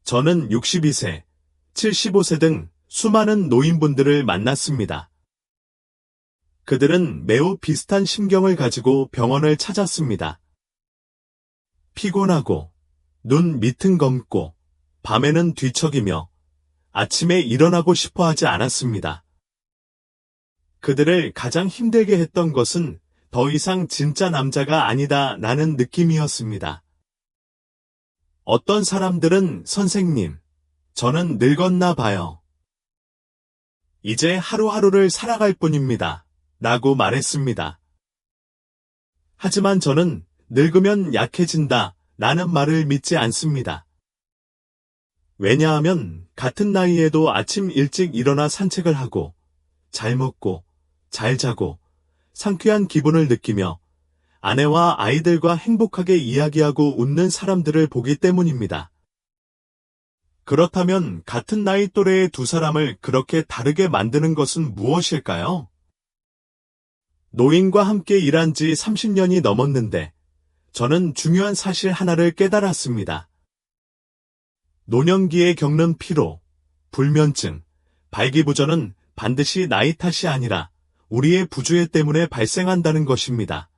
저는 62세, 75세 등 수많은 노인분들을 만났습니다. 그들은 매우 비슷한 심경을 가지고 병원을 찾았습니다. 피곤하고, 눈 밑은 검고, 밤에는 뒤척이며, 아침에 일어나고 싶어 하지 않았습니다. 그들을 가장 힘들게 했던 것은 더 이상 진짜 남자가 아니다 라는 느낌이었습니다. 어떤 사람들은 선생님, 저는 늙었나 봐요. 이제 하루하루를 살아갈 뿐입니다. 라고 말했습니다. 하지만 저는 늙으면 약해진다 라는 말을 믿지 않습니다. 왜냐하면 같은 나이에도 아침 일찍 일어나 산책을 하고, 잘 먹고, 잘 자고, 상쾌한 기분을 느끼며 아내와 아이들과 행복하게 이야기하고 웃는 사람들을 보기 때문입니다. 그렇다면 같은 나이 또래의 두 사람을 그렇게 다르게 만드는 것은 무엇일까요? 노인과 함께 일한 지 30년이 넘었는데 저는 중요한 사실 하나를 깨달았습니다. 노년기에 겪는 피로, 불면증, 발기부전은 반드시 나이 탓이 아니라 우리의 부주의 때문에 발생한다는 것입니다.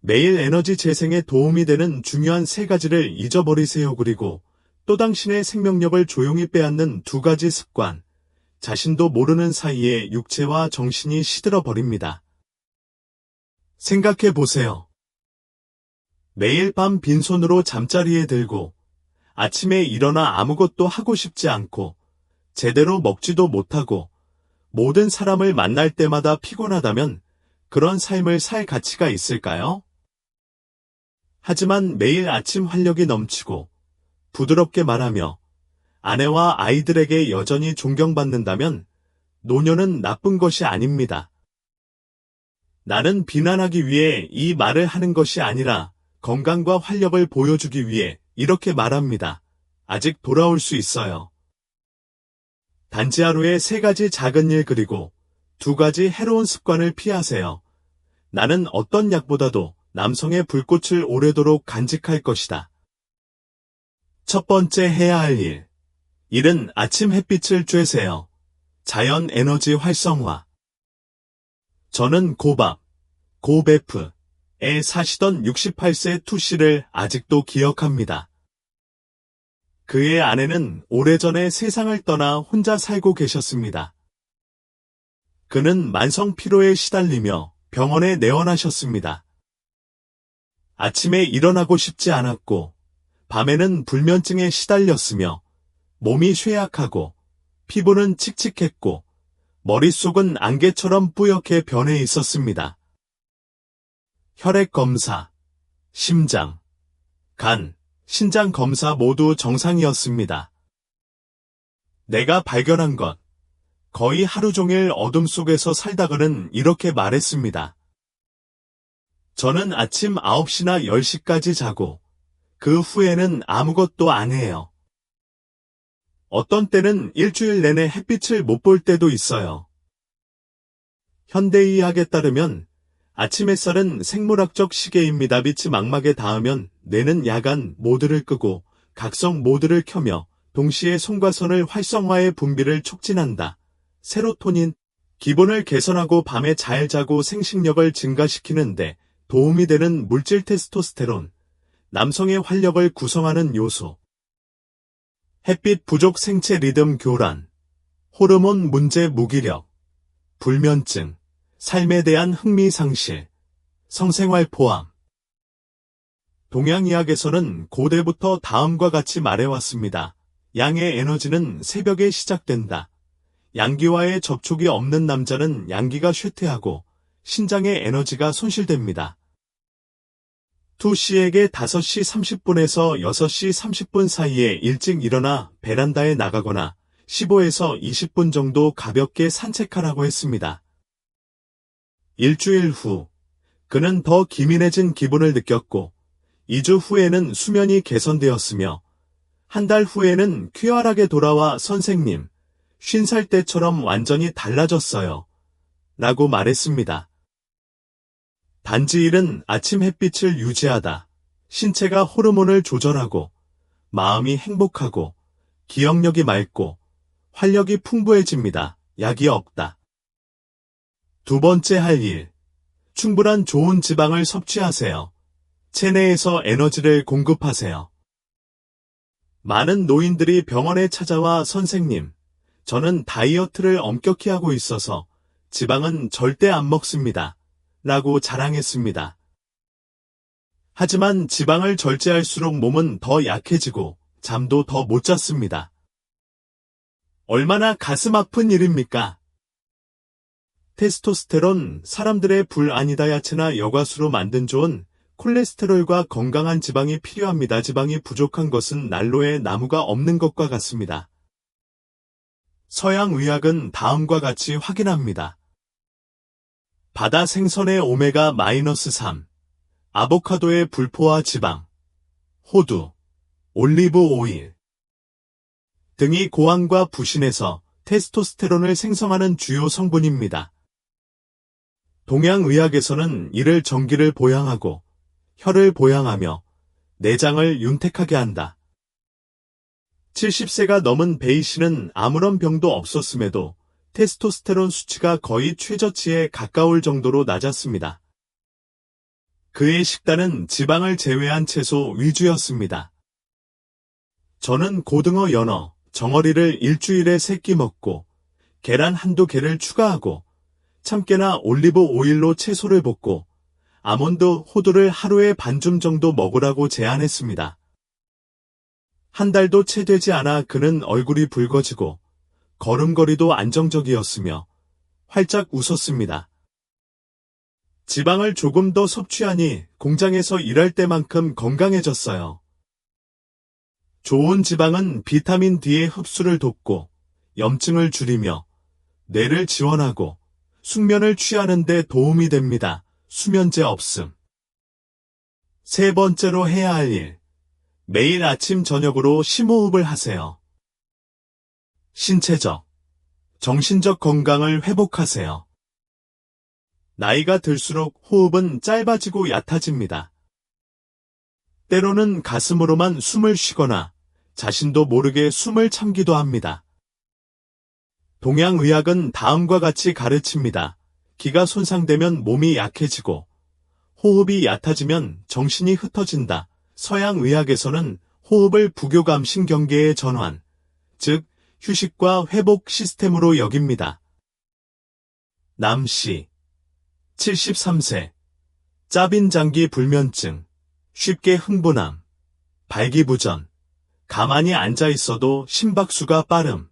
매일 에너지 재생에 도움이 되는 중요한 세 가지를 잊어버리세요. 그리고 또 당신의 생명력을 조용히 빼앗는 두 가지 습관, 자신도 모르는 사이에 육체와 정신이 시들어 버립니다. 생각해 보세요. 매일 밤 빈손으로 잠자리에 들고 아침에 일어나 아무것도 하고 싶지 않고 제대로 먹지도 못하고 모든 사람을 만날 때마다 피곤하다면 그런 삶을 살 가치가 있을까요? 하지만 매일 아침 활력이 넘치고 부드럽게 말하며 아내와 아이들에게 여전히 존경받는다면 노년은 나쁜 것이 아닙니다. 나는 비난하기 위해 이 말을 하는 것이 아니라 건강과 활력을 보여주기 위해 이렇게 말합니다. 아직 돌아올 수 있어요. 단지 하루에 세 가지 작은 일 그리고 두 가지 해로운 습관을 피하세요. 나는 어떤 약보다도 남성의 불꽃을 오래도록 간직할 것이다. 첫 번째 해야 할 일. 일은 아침 햇빛을 쬐세요. 자연 에너지 활성화. 저는 고베프에 사시던 68세 투씨를 아직도 기억합니다. 그의 아내는 오래전에 세상을 떠나 혼자 살고 계셨습니다. 그는 만성 피로에 시달리며 병원에 내원하셨습니다. 아침에 일어나고 싶지 않았고 밤에는 불면증에 시달렸으며 몸이 쇠약하고 피부는 칙칙했고 머릿속은 안개처럼 뿌옇게 변해 있었습니다. 혈액 검사, 심장, 간, 신장 검사 모두 정상이었습니다. 내가 발견한 것, 거의 하루 종일 어둠 속에서 살다 그는 이렇게 말했습니다. 저는 아침 9시나 10시까지 자고 그 후에는 아무것도 안 해요. 어떤 때는 일주일 내내 햇빛을 못 볼 때도 있어요. 현대의학에 따르면 아침 햇살은 생물학적 시계입니다. 빛이 망막에 닿으면 뇌는 야간 모드를 끄고 각성 모드를 켜며 동시에 손과 손을 활성화해 분비를 촉진한다. 세로토닌, 기분을 개선하고 밤에 잘 자고 생식력을 증가시키는데 도움이 되는 물질 테스토스테론, 남성의 활력을 구성하는 요소. 햇빛 부족 생체 리듬 교란, 호르몬 문제 무기력, 불면증, 삶에 대한 흥미 상실, 성생활 포함. 동양의학에서는 고대부터 다음과 같이 말해왔습니다. 양의 에너지는 새벽에 시작된다. 양기와의 접촉이 없는 남자는 양기가 쇠퇴하고 신장의 에너지가 손실됩니다. 투씨에게 5시 30분에서 6시 30분 사이에 일찍 일어나 베란다에 나가거나 15에서 20분 정도 가볍게 산책하라고 했습니다. 일주일 후, 그는 더 기민해진 기분을 느꼈고 2주 후에는 수면이 개선되었으며 한 달 후에는 쾌활하게 돌아와 선생님, 50살 때처럼 완전히 달라졌어요. 라고 말했습니다. 단지 일은 아침 햇빛을 유지하다, 신체가 호르몬을 조절하고 마음이 행복하고 기억력이 맑고 활력이 풍부해집니다. 약이 없다. 두 번째 할 일. 충분한 좋은 지방을 섭취하세요. 체내에서 에너지를 공급하세요. 많은 노인들이 병원에 찾아와 선생님, 저는 다이어트를 엄격히 하고 있어서 지방은 절대 안 먹습니다. 라고 자랑했습니다. 하지만 지방을 절제할수록 몸은 더 약해지고 잠도 더 못 잤습니다. 얼마나 가슴 아픈 일입니까? 테스토스테론, 사람들의 불아니다야채나 여과수로 만든 좋은 콜레스테롤과 건강한 지방이 필요합니다. 지방이 부족한 것은 난로에 나무가 없는 것과 같습니다. 서양 의학은 다음과 같이 확인합니다. 바다 생선의 오메가-3, 아보카도의 불포화 지방, 호두, 올리브 오일 등이 고항과 부신에서 테스토스테론을 생성하는 주요 성분입니다. 동양의학에서는 이를 정기를 보양하고 혈을 보양하며 내장을 윤택하게 한다. 70세가 넘은 베이 씨는 아무런 병도 없었음에도 테스토스테론 수치가 거의 최저치에 가까울 정도로 낮았습니다. 그의 식단은 지방을 제외한 채소 위주였습니다. 저는 고등어, 연어, 정어리를 일주일에 3끼 먹고 계란 한두 개를 추가하고 참깨나 올리브 오일로 채소를 볶고 아몬드, 호두를 하루에 반줌 정도 먹으라고 제안했습니다. 한 달도 채 되지 않아 그는 얼굴이 붉어지고 걸음걸이도 안정적이었으며 활짝 웃었습니다. 지방을 조금 더 섭취하니 공장에서 일할 때만큼 건강해졌어요. 좋은 지방은 비타민 D의 흡수를 돕고 염증을 줄이며 뇌를 지원하고 숙면을 취하는 데 도움이 됩니다. 수면제 없음. 세 번째로 해야 할 일. 매일 아침 저녁으로 심호흡을 하세요. 신체적, 정신적 건강을 회복하세요. 나이가 들수록 호흡은 짧아지고 얕아집니다. 때로는 가슴으로만 숨을 쉬거나 자신도 모르게 숨을 참기도 합니다. 동양의학은 다음과 같이 가르칩니다. 기가 손상되면 몸이 약해지고 호흡이 얕아지면 정신이 흩어진다. 서양의학에서는 호흡을 부교감신경계의 전환, 즉 휴식과 회복 시스템으로 여깁니다. 남씨, 73세, 짜빈장기 불면증, 쉽게 흥분함, 발기부전, 가만히 앉아 있어도 심박수가 빠름.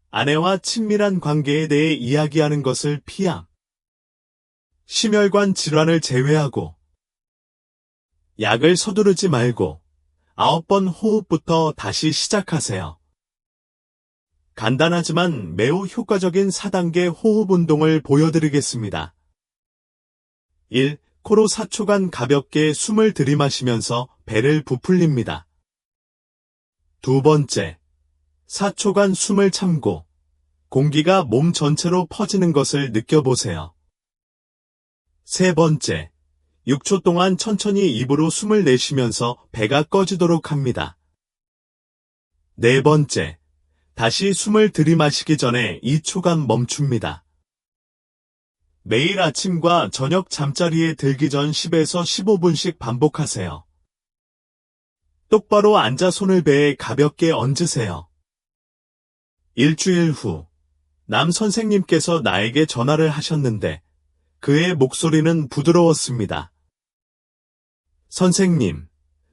아내와 친밀한 관계에 대해 이야기하는 것을 피함. 심혈관 질환을 제외하고 약을 서두르지 말고 9번 호흡부터 다시 시작하세요. 간단하지만 매우 효과적인 4단계 호흡 운동을 보여드리겠습니다. 1. 코로 4초간 가볍게 숨을 들이마시면서 배를 부풀립니다. 두 번째, 4초간 숨을 참고 공기가 몸 전체로 퍼지는 것을 느껴보세요. 세 번째, 6초 동안 천천히 입으로 숨을 내쉬면서 배가 꺼지도록 합니다. 네 번째, 다시 숨을 들이마시기 전에 2초간 멈춥니다. 매일 아침과 저녁 잠자리에 들기 전 10에서 15분씩 반복하세요. 똑바로 앉아 손을 배에 가볍게 얹으세요. 일주일 후, 남 선생님께서 나에게 전화를 하셨는데 그의 목소리는 부드러웠습니다. 선생님,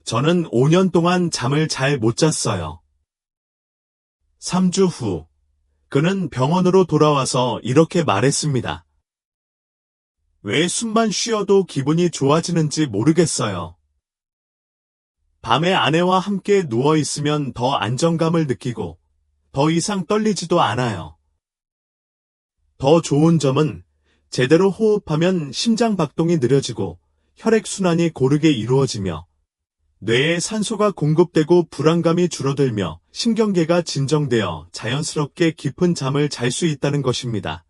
저는 5년 동안 잠을 잘 못 잤어요. 3주 후, 그는 병원으로 돌아와서 이렇게 말했습니다. 왜 숨만 쉬어도 기분이 좋아지는지 모르겠어요. 밤에 아내와 함께 누워있으면 더 안정감을 느끼고 더 이상 떨리지도 않아요. 더 좋은 점은 제대로 호흡하면 심장 박동이 느려지고 혈액순환이 고르게 이루어지며 뇌에 산소가 공급되고 불안감이 줄어들며 신경계가 진정되어 자연스럽게 깊은 잠을 잘 수 있다는 것입니다.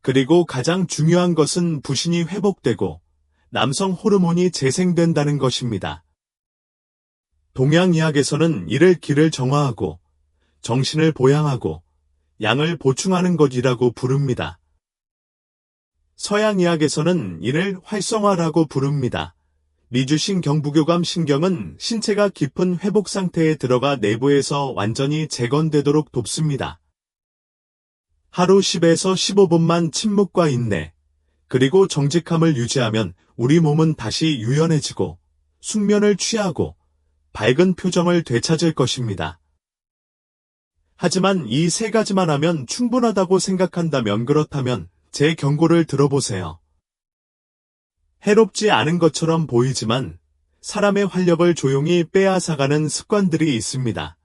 그리고 가장 중요한 것은 부신이 회복되고 남성 호르몬이 재생된다는 것입니다. 동양의학에서는 이를 기를 정화하고 정신을 보양하고 양을 보충하는 것이라고 부릅니다. 서양의학에서는 이를 활성화라고 부릅니다. 미주신경부교감 신경은 신체가 깊은 회복 상태에 들어가 내부에서 완전히 재건되도록 돕습니다. 하루 10에서 15분만 침묵과 인내, 그리고 정직함을 유지하면 우리 몸은 다시 유연해지고 숙면을 취하고 밝은 표정을 되찾을 것입니다. 하지만 이 세 가지만 하면 충분하다고 생각한다면 그렇다면 제 경고를 들어보세요. 해롭지 않은 것처럼 보이지만 사람의 활력을 조용히 빼앗아가는 습관들이 있습니다.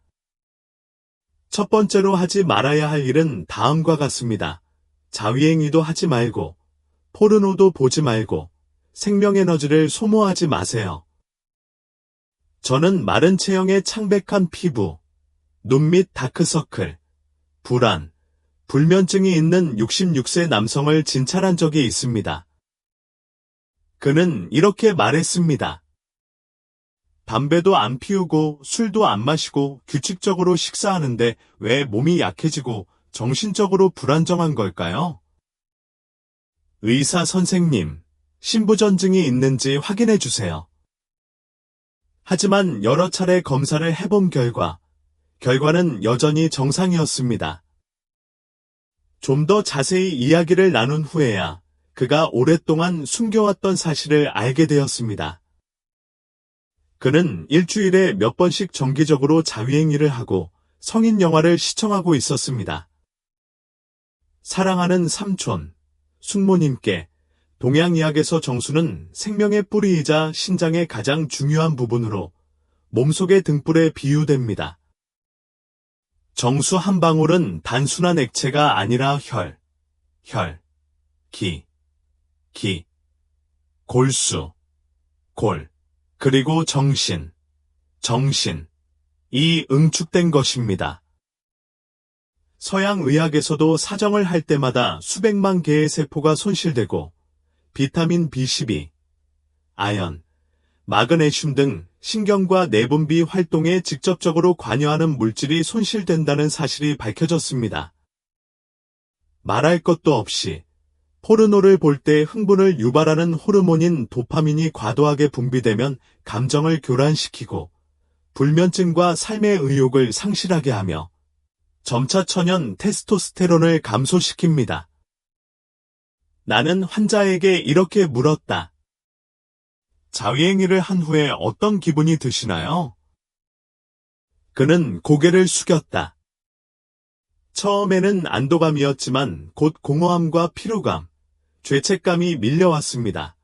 첫 번째로 하지 말아야 할 일은 다음과 같습니다. 자위행위도 하지 말고, 포르노도 보지 말고, 생명에너지를 소모하지 마세요. 저는 마른 체형의 창백한 피부, 눈 밑 다크서클, 불안, 불면증이 있는 66세 남성을 진찰한 적이 있습니다. 그는 이렇게 말했습니다. 담배도 안 피우고 술도 안 마시고 규칙적으로 식사하는데 왜 몸이 약해지고 정신적으로 불안정한 걸까요? 의사 선생님, 신부전증이 있는지 확인해 주세요. 하지만 여러 차례 검사를 해본 결과는 여전히 정상이었습니다. 좀 더 자세히 이야기를 나눈 후에야 그가 오랫동안 숨겨왔던 사실을 알게 되었습니다. 그는 일주일에 몇 번씩 정기적으로 자위행위를 하고 성인 영화를 시청하고 있었습니다. 사랑하는 삼촌, 숙모님께 동양의학에서 정수는 생명의 뿌리이자 신장의 가장 중요한 부분으로 몸속의 등불에 비유됩니다. 정수 한 방울은 단순한 액체가 아니라 혈, 기, 골수, 그리고 정신, 이 응축된 것입니다. 서양의학에서도 사정을 할 때마다 수백만 개의 세포가 손실되고 비타민 B12, 아연, 마그네슘 등 신경과 내분비 활동에 직접적으로 관여하는 물질이 손실된다는 사실이 밝혀졌습니다. 말할 것도 없이 포르노를 볼 때 흥분을 유발하는 호르몬인 도파민이 과도하게 분비되면 감정을 교란시키고 불면증과 삶의 의욕을 상실하게 하며 점차 천연 테스토스테론을 감소시킵니다. 나는 환자에게 이렇게 물었다. 자위행위를 한 후에 어떤 기분이 드시나요? 그는 고개를 숙였다. 처음에는 안도감이었지만 곧 공허함과 피로감, 죄책감이 밀려왔습니다.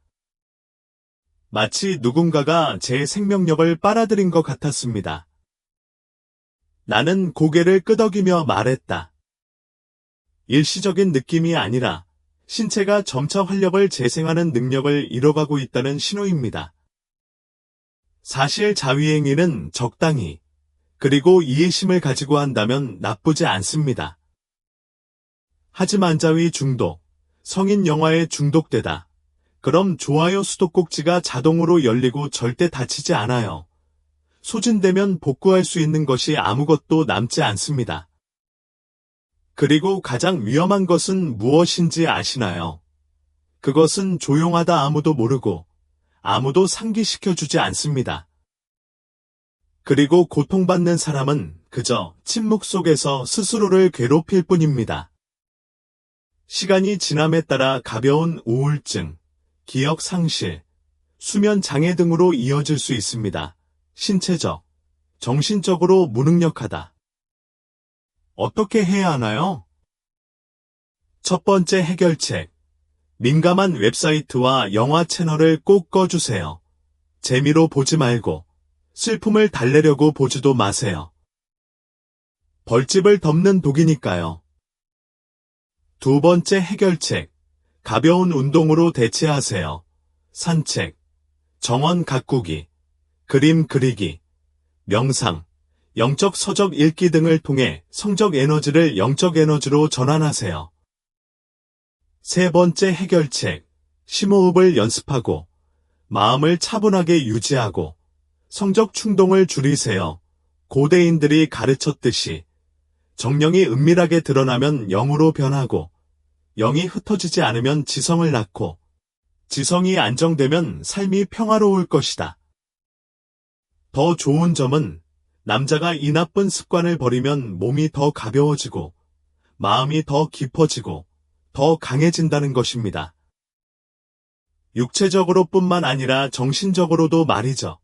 마치 누군가가 제 생명력을 빨아들인 것 같았습니다. 나는 고개를 끄덕이며 말했다. 일시적인 느낌이 아니라 신체가 점차 활력을 재생하는 능력을 잃어가고 있다는 신호입니다. 사실 자위행위는 적당히 그리고 이해심을 가지고 한다면 나쁘지 않습니다. 하지만 자위 중독, 성인 영화에 중독되다. 그럼 좋아요 수도꼭지가 자동으로 열리고 절대 다치지 않아요. 소진되면 복구할 수 있는 것이 아무것도 남지 않습니다. 그리고 가장 위험한 것은 무엇인지 아시나요? 그것은 조용하다 아무도 모르고 아무도 상기시켜주지 않습니다. 그리고 고통받는 사람은 그저 침묵 속에서 스스로를 괴롭힐 뿐입니다. 시간이 지남에 따라 가벼운 우울증, 기억 상실, 수면 장애 등으로 이어질 수 있습니다. 신체적, 정신적으로 무능력하다. 어떻게 해야 하나요? 첫 번째 해결책. 민감한 웹사이트와 영화 채널을 꼭 꺼주세요. 재미로 보지 말고 슬픔을 달래려고 보지도 마세요. 벌집을 덮는 독이니까요. 두 번째 해결책. 가벼운 운동으로 대체하세요. 산책, 정원 가꾸기, 그림 그리기, 명상, 영적 서적 읽기 등을 통해 성적 에너지를 영적 에너지로 전환하세요. 세 번째 해결책. 심호흡을 연습하고 마음을 차분하게 유지하고 성적 충동을 줄이세요. 고대인들이 가르쳤듯이 정령이 은밀하게 드러나면 영으로 변하고 영이 흩어지지 않으면 지성을 낳고 지성이 안정되면 삶이 평화로울 것이다. 더 좋은 점은 남자가 이 나쁜 습관을 버리면 몸이 더 가벼워지고 마음이 더 깊어지고 더 강해진다는 것입니다. 육체적으로뿐만 아니라 정신적으로도 말이죠.